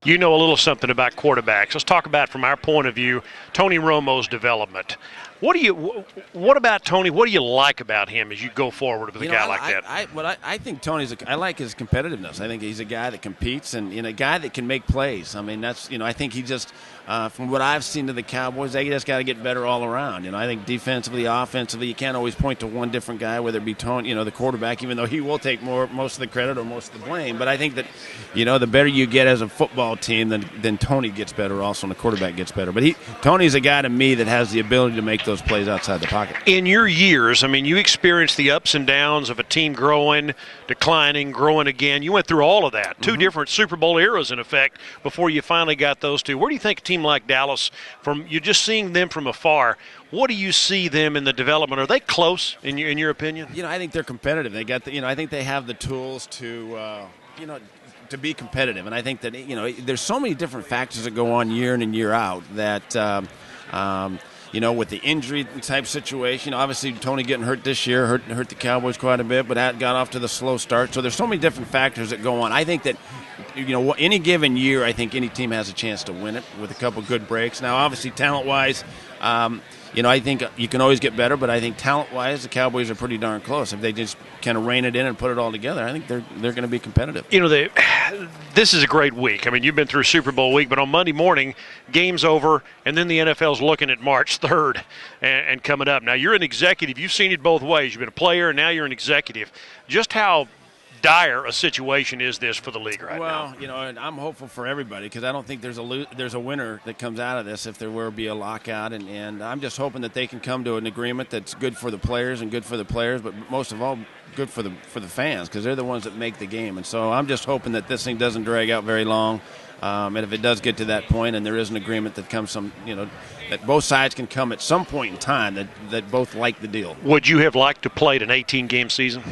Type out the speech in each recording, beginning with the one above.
you know a little something about quarterbacks. Let's talk about, from our point of view, Tony Romo's development. What about Tony? What do you like about him as you go forward with a guy like that? I think Tony's. I like his competitiveness. I think he's a guy that competes and a guy that can make plays. I mean, that's I think he just from what I've seen to the Cowboys, they just got to get better all around. I think defensively, offensively, you can't always point to one different guy, whether it be Tony, the quarterback, even though he will take most of the credit or most of the blame. But I think that the better you get as a football team, then Tony gets better also, and the quarterback gets better. But Tony's a guy to me that has the ability to make those plays outside the pocket. In your years, I mean, you experienced the ups and downs of a team growing, declining, growing again. You went through all of that. Two different Super Bowl eras, in effect, before you finally got those two. Where do you think a team like Dallas, from you just seeing them from afar, what do you see them in the development? Are they close in your opinion? I think they're competitive. They got I think they have the tools to to be competitive. And I think that there's so many different factors that go on year in and year out that with the injury type situation, obviously Tony getting hurt this year hurt the Cowboys quite a bit, but that got off to the slow start. So there's so many different factors that go on. I think that any given year, I think any team has a chance to win it with a couple good breaks. Now, obviously, talent-wise, I think you can always get better, but I think talent-wise, the Cowboys are pretty darn close. If they just kind of rein it in and put it all together, I think they're going to be competitive. This is a great week. I mean, you've been through Super Bowl week, but on Monday morning, game's over, and then the NFL's looking at March 3rd and coming up. Now, you're an executive. You've seen it both ways. You've been a player, and now you're an executive. Just how dire a situation is this for the league right now? Well, and I'm hopeful for everybody because I don't think there's a winner that comes out of this if there were to be a lockout, and I'm just hoping that they can come to an agreement that's good for the players, but most of all good for the fans because they're the ones that make the game. And so I'm just hoping that this thing doesn't drag out very long, and if it does get to that point and there is an agreement that comes that both sides can come at some point in time that both like the deal. Would you have liked to play an 18-game season?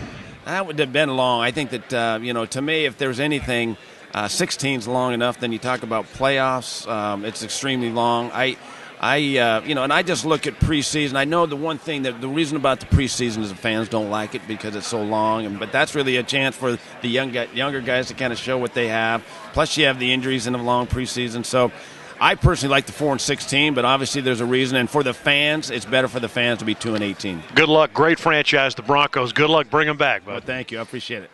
That would have been long. I think that, to me, if there's anything, 16's long enough. Then you talk about playoffs. It's extremely long. And I just look at preseason. I know the one thing the reason about the preseason is the fans don't like it because it's so long. But that's really a chance for the younger guys to kind of show what they have. Plus, you have the injuries in a long preseason. So I personally like the 4-16, but obviously there's a reason. And for the fans, it's better for the fans to be 2-18. Good luck. Great franchise, the Broncos. Good luck. Bring them back, bud. Well, thank you. I appreciate it.